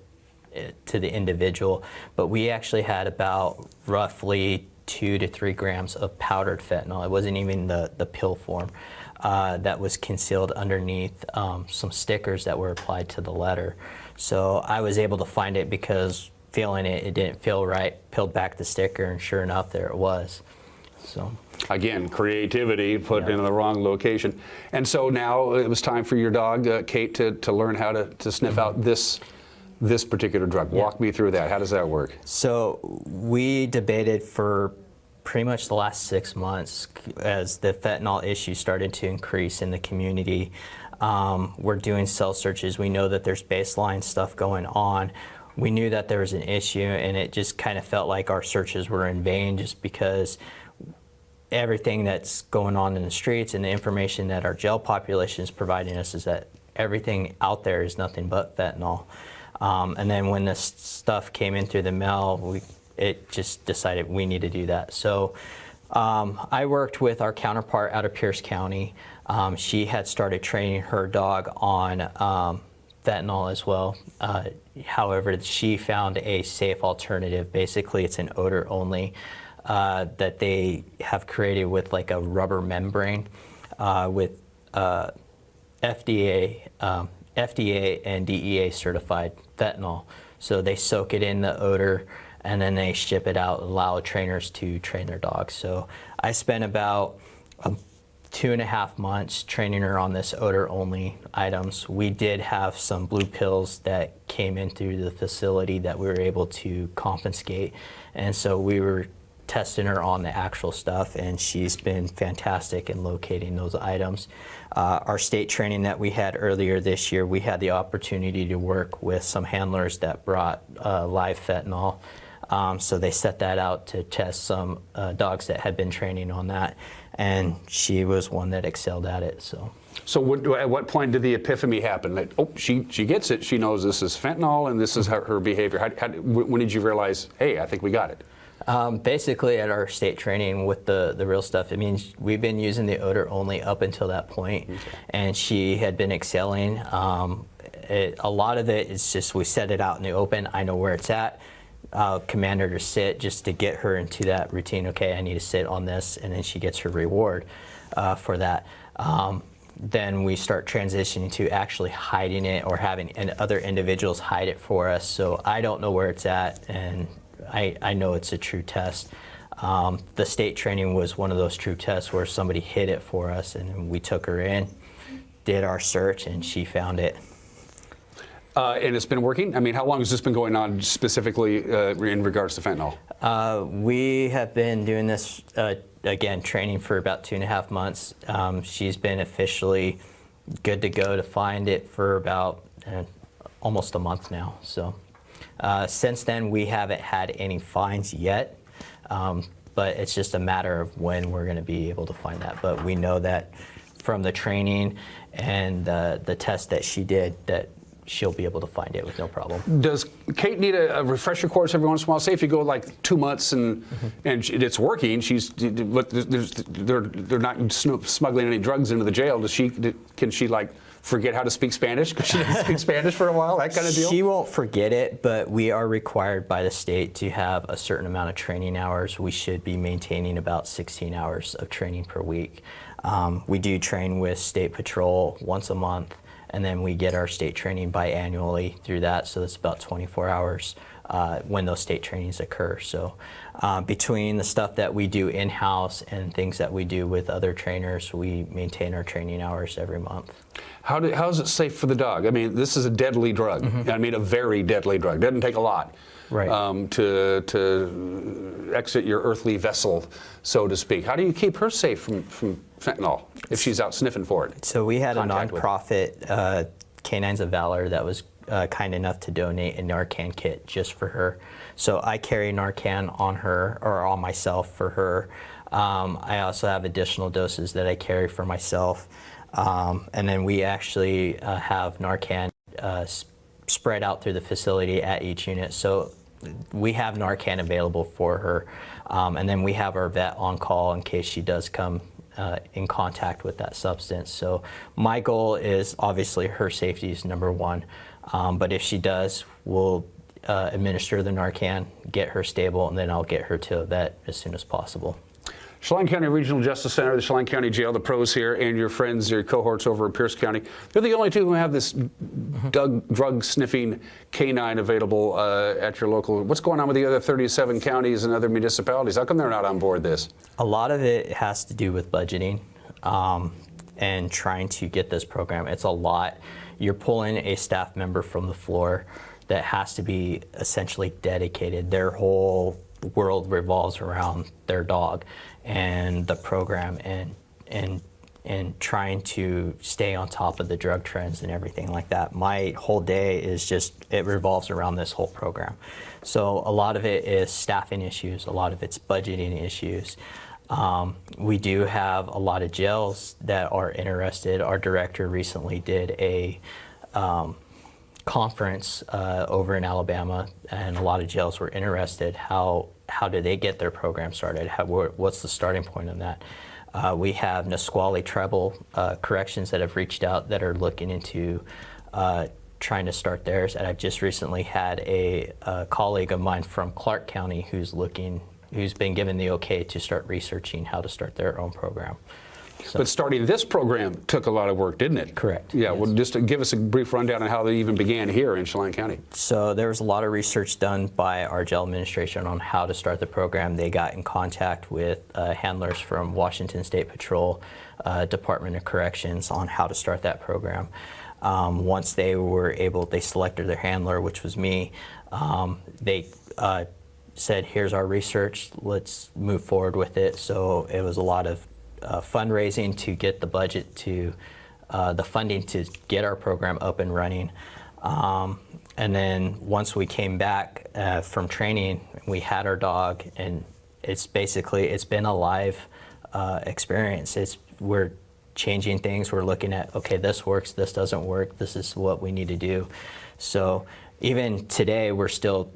the individual. But we actually had about roughly 2 to 3 grams of powdered fentanyl. It wasn't even the pill form. That was concealed underneath some stickers that were applied to the letter. So I was able to find it because feeling it didn't feel right. Peeled back the sticker, and sure enough, there it was. So. Again, creativity put in the wrong location. And so now it was time for your dog, Kate, to learn how to sniff out this particular drug. Walk me through that. How does that work? So we debated for pretty much the last 6 months as the fentanyl issue started to increase in the community. We're doing cell searches. We know that there's baseline stuff going on. We knew that there was an issue, and it just kind of felt like our searches were in vain, just because everything that's going on in the streets and the information that our jail population is providing us is that everything out there is nothing but fentanyl. And then when this stuff came in through the mail, it just decided we need to do that. So I worked with our counterpart out of Pierce County. She had started training her dog on fentanyl as well. However, she found a safe alternative. Basically, it's an odor only that they have created with like a rubber membrane with FDA and DEA certified fentanyl. So they soak it in the odor and then they ship it out, allow trainers to train their dogs. So I spent about 2.5 months training her on this odor-only items. We did have some blue pills that came in through the facility that we were able to confiscate, and so we were testing her on the actual stuff, and she's been fantastic in locating those items. Our state training that we had earlier this year, we had the opportunity to work with some handlers that brought live fentanyl. So they set that out to test some dogs that had been training on that, and she was one that excelled at it. So at what point did the epiphany happen? That, oh, she gets it. She knows this is fentanyl and this is her behavior. When did you realize, hey, I think we got it? Basically, at our state training with the real stuff, I mean, we've been using the odor only up until that point, and she had been excelling. A lot of it is just we set it out in the open. I know where it's at. Command her to sit just to get her into that routine. Okay, I need to sit on this, and then she gets her reward for that. Then we start transitioning to actually hiding it or having other individuals hide it for us. So I don't know where it's at, and I know it's a true test. The state training was one of those true tests where somebody hid it for us, and we took her in, did our search, and she found it. And it's been working? I mean, how long has this been going on specifically in regards to fentanyl? We have been doing this, again, training for about 2.5 months. She's been officially good to go to find it for about almost a month now. So since then, we haven't had any fines yet, but it's just a matter of when we're going to be able to find that. But we know that from the training and the test that she did, that she'll be able to find it with no problem. Does Kate need a refresher course every once in a while? Say if you go like 2 months and it's working, they're not smuggling any drugs into the jail. Can she like forget how to speak Spanish because she didn't speak Spanish for a while? That kind of deal. She won't forget it, but we are required by the state to have a certain amount of training hours. We should be maintaining about 16 hours of training per week. We do train with State Patrol once a month, and then we get our state training biannually through that, so it's about 24 hours when those state trainings occur. So between the stuff that we do in-house and things that we do with other trainers, we maintain our training hours every month. How is it safe for the dog? I mean, this is a deadly drug. I mean, a very deadly drug. Doesn't take a lot to exit your earthly vessel, so to speak. How do you keep her safe from fentanyl if she's out sniffing for it? So we had a nonprofit, Canines of Valor, that was kind enough to donate a Narcan kit just for her. So I carry Narcan on her, or on myself for her. I also have additional doses that I carry for myself. And then we actually have Narcan spread out through the facility at each unit. So we have Narcan available for her. And then we have our vet on call in case she does come in contact with that substance. So my goal is obviously her safety is number one. But if she does, we'll administer the Narcan, get her stable, and then I'll get her to a vet as soon as possible. Chelan County Regional Justice Center, the Chelan County Jail, the pros here, and your friends, your cohorts over in Pierce County, they're the only two who have this drug-sniffing canine available at your local. What's going on with the other 37 counties and other municipalities? How come they're not on board this? A lot of it has to do with budgeting and trying to get this program. It's a lot. You're pulling a staff member from the floor that has to be essentially dedicated. Their whole world revolves around their dog and the program and trying to stay on top of the drug trends and everything like that. My whole day is just, it revolves around this whole program. So a lot of it is staffing issues, a lot of it's budgeting issues. We do have a lot of jails that are interested. Our director recently did a conference over in Alabama, and a lot of jails were interested. How do they get their program started? What's the starting point of that? We have Nisqually Tribal Corrections that have reached out that are looking into trying to start theirs. And I've just recently had a colleague of mine from Clark County who's been given the okay to start researching how to start their own program. So. But starting this program took a lot of work, didn't it? Correct. Yeah, well, just to give us a brief rundown on how they even began here in Chelan County. So there was a lot of research done by our jail administration on how to start the program. They got in contact with handlers from Washington State Patrol, Department of Corrections on how to start that program. Once they were able, they selected their handler, which was me. They said, here's our research, let's move forward with it. So it was a lot of fundraising to get the budget to the funding to get our program up and running. And then once we came back from training, we had our dog, and it's been a live experience. We're changing things. We're looking at, okay, this works, this doesn't work, this is what we need to do. So even today, we're still,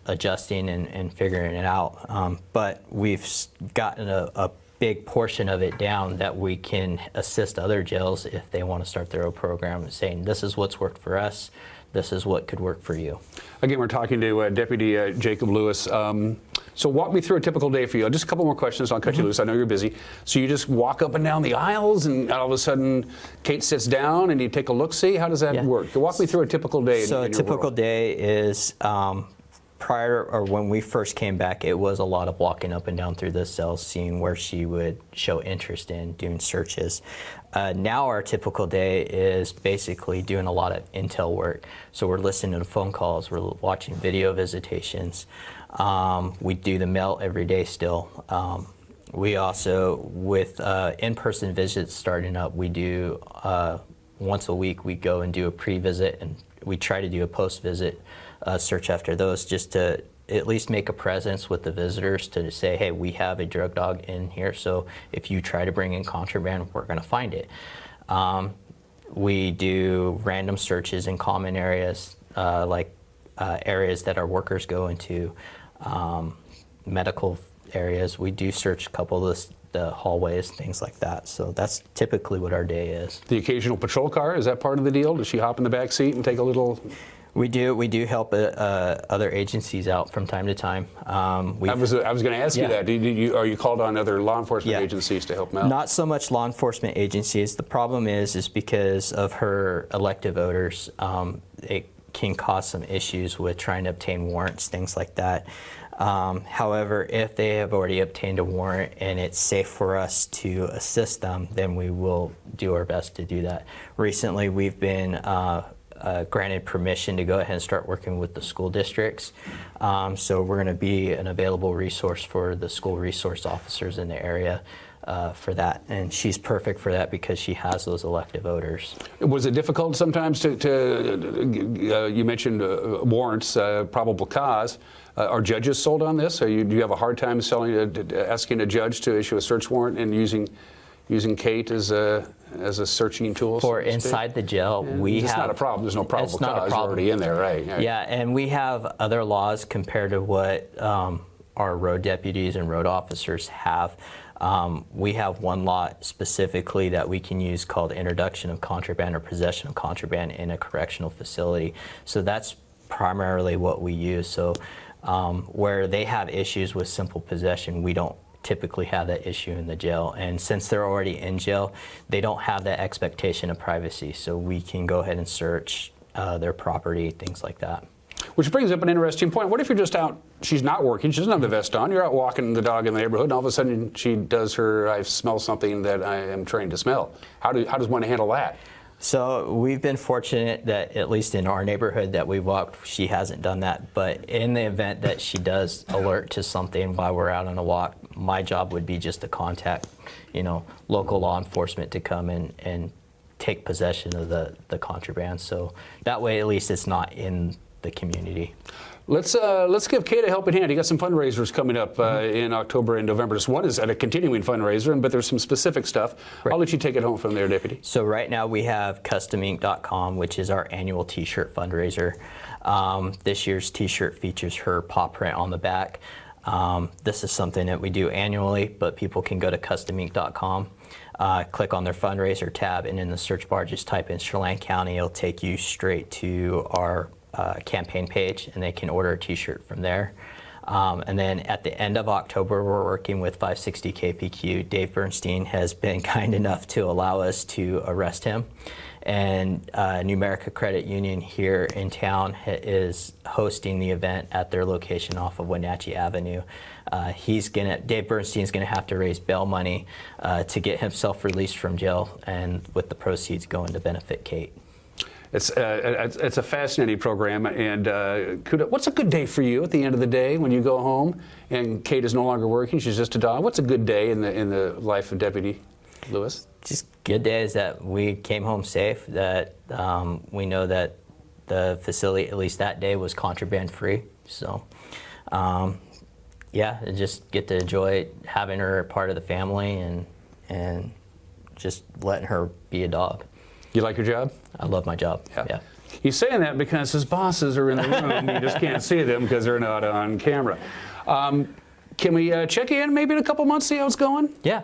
adjusting and figuring it out. But we've gotten a big portion of it down that we can assist other jails if they want to start their own program, saying this is what's worked for us, this is what could work for you. Again, we're talking to Deputy Jacob Lewis. So walk me through a typical day for you. Just a couple more questions, I'll cut you loose. I know you're busy. So you just walk up and down the aisles, and all of a sudden Kate sits down and you take a look-see? How does that work? Walk me through a typical day. So in a typical day is when we first came back, it was a lot of walking up and down through the cells, seeing where she would show interest in doing searches. Now our typical day is basically doing a lot of intel work. So we're listening to phone calls, we're watching video visitations. We do the mail every day still. We also, with in-person visits starting up, we do once a week we go and do a pre-visit, and we try to do a post-visit search after those, just to at least make a presence with the visitors to say, hey, we have a drug dog in here, so if you try to bring in contraband, we're going to find it. We do random searches in common areas, like areas that our workers go into, medical areas. We do search a couple of the hallways, things like that. So that's typically what our day is. The occasional patrol car, is that part of the deal? Does she hop in the back seat and take a little? We do help other agencies out from time to time. I was going to ask you that. Are you called on other law enforcement agencies to help them out? Not so much law enforcement agencies. The problem is because of her elective odors, it can cause some issues with trying to obtain warrants, things like that. However, if they have already obtained a warrant and it's safe for us to assist them, then we will do our best to do that. Recently, we've been granted permission to go ahead and start working with the school districts. So we're going to be an available resource for the school resource officers in the area for that. And she's perfect for that because she has those elective odors. Was it difficult sometimes to you mentioned warrants, probable cause. Are judges sold on this? Do you have a hard time asking a judge to issue a search warrant and using Kate as a searching tool? For inside the jail, it's not a problem. There's no probable cause. You're already in there, right? Yeah, and we have other laws compared to what our road deputies and road officers have. We have one law specifically that we can use called introduction of contraband or possession of contraband in a correctional facility. So that's primarily what we use. So where they have issues with simple possession, we don't typically have that issue in the jail. And since they're already in jail, they don't have that expectation of privacy. So we can go ahead and search their property, things like that. Which brings up an interesting point. What if you're just out, she's not working, she doesn't have the vest on, you're out walking the dog in the neighborhood, and all of a sudden she does her, I smell something that I am trained to smell. How does one handle that? So we've been fortunate that at least in our neighborhood that we walked, she hasn't done that. But in the event that she does alert to something while we're out on a walk, my job would be just to contact, local law enforcement to come and take possession of the contraband. So that way, at least it's not in the community. Let's give Kate a helping hand. You got some fundraisers coming up in October and November. Just one is at a continuing fundraiser, but there's some specific stuff. Right. I'll let you take it home from there, Deputy. So right now we have CustomInk.com, which is our annual T-shirt fundraiser. This year's T-shirt features her paw print on the back. This is something that we do annually, but people can go to CustomInk.com, click on their fundraiser tab, and in the search bar just type in Chelan County. It'll take you straight to our campaign page, and they can order a T-shirt from there. And then at the end of October, we're working with 560 KPQ. Dave Bernstein has been kind enough to allow us to arrest him. And New America Credit Union here in town is hosting the event at their location off of Wenatchee Avenue. Dave Bernstein's gonna have to raise bail money to get himself released from jail, and with the proceeds going to benefit Kate. It's a fascinating program, and what's a good day for you at the end of the day when you go home and Kate is no longer working, she's just a dog? What's a good day in the life of Deputy Lewis? Just good days that we came home safe, that we know that the facility, at least that day, was contraband free. So yeah, and just get to enjoy having her part of the family and just letting her be a dog. You like your job? I love my job, yeah. He's saying that because his bosses are in the room. You just can't see them because they're not on camera. Can we check in maybe in a couple months, see how it's going? Yeah,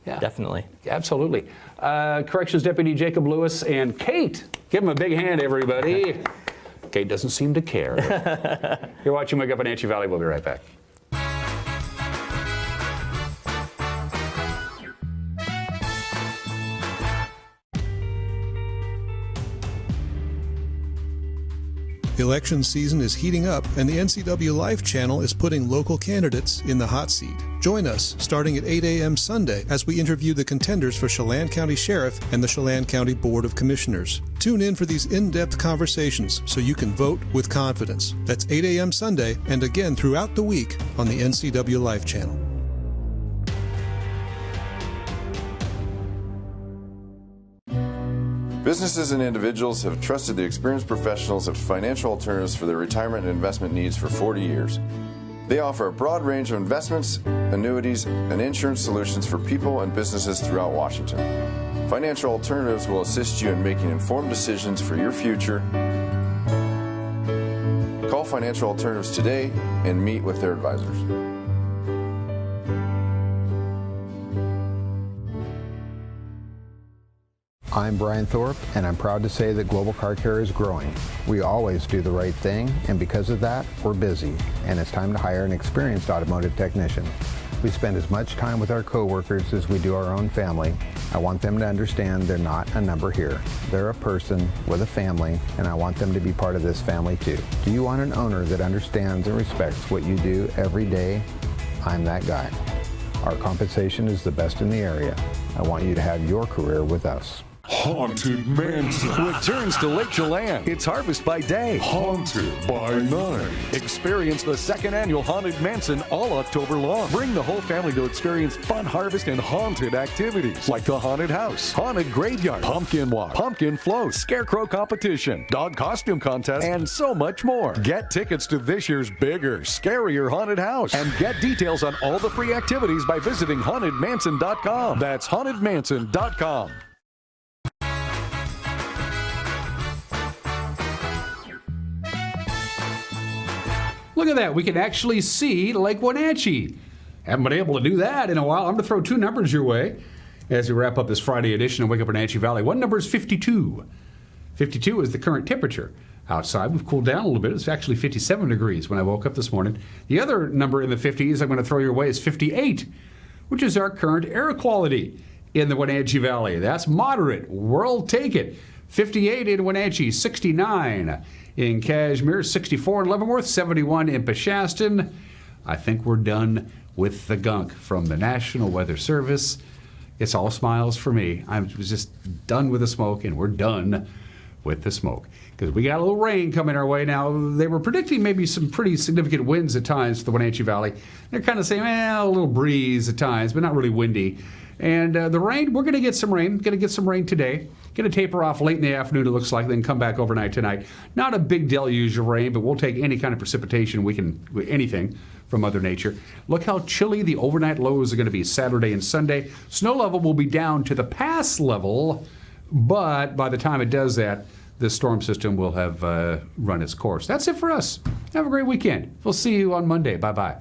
definitely. Absolutely. Corrections Deputy Jacob Lewis and Kate. Give him a big hand, everybody. Kate doesn't seem to care. You're watching Wake Up in Wenatchee Valley. We'll be right back. Election season is heating up, and the NCW Life channel is putting local candidates in the hot seat. Join us starting at 8 a.m. Sunday as we interview the contenders for Chelan County Sheriff and the Chelan County Board of Commissioners. Tune in for these in-depth conversations so you can vote with confidence. That's 8 a.m. Sunday and again throughout the week on the NCW Life channel. Businesses and individuals have trusted the experienced professionals of financial alternatives for their retirement and investment needs for 40 years. They offer a broad range of investments, annuities, and insurance solutions for people and businesses throughout Washington. Financial Alternatives will assist you in making informed decisions for your future. Call Financial Alternatives today and meet with their advisors. I'm Brian Thorpe, and I'm proud to say that Global Car Care is growing. We always do the right thing, and because of that, we're busy, and it's time to hire an experienced automotive technician. We spend as much time with our coworkers as we do our own family. I want them to understand they're not a number here. They're a person with a family, and I want them to be part of this family too. Do you want an owner that understands and respects what you do every day? I'm that guy. Our compensation is the best in the area. I want you to have your career with us. Haunted Mansion returns to Lake Chelan. It's Harvest by Day, Haunted by Night. Experience the second annual Haunted Mansion all October long. Bring the whole family to experience fun harvest and haunted activities like the haunted house, haunted graveyard, pumpkin walk, pumpkin float, scarecrow competition, dog costume contest, and so much more. Get tickets to this year's bigger, scarier haunted house and get details on all the free activities by visiting hauntedmansion.com. That's hauntedmansion.com. Look at that. We can actually see Lake Wenatchee. Haven't been able to do that in a while. I'm going to throw two numbers your way as we wrap up this Friday edition of Wake Up Wenatchee Valley. One number is 52. 52 is the current temperature outside. We've cooled down a little bit. It's actually 57 degrees when I woke up this morning. The other number in the 50s I'm going to throw your way is 58, which is our current air quality in the Wenatchee Valley. That's moderate. We'll take it. 58 in Wenatchee, 69 in Cashmere, 64 in Leavenworth, 71 in Peshastin. I think we're done with the gunk from the National Weather Service. It's all smiles for me. I was just done with the smoke, and we're done with the smoke. Because we got a little rain coming our way now. They were predicting maybe some pretty significant winds at times for the Wenatchee Valley. They're kind of saying, a little breeze at times, but not really windy. And the rain, we're going to get some rain. Going to get some rain today. Get a taper off late in the afternoon, it looks like, then come back overnight tonight. Not a big deluge of rain, but we'll take any kind of precipitation anything from Mother Nature. Look how chilly the overnight lows are going to be Saturday and Sunday. Snow level will be down to the pass level, but by the time it does that, this storm system will have run its course. That's it for us. Have a great weekend. We'll see you on Monday. Bye-bye.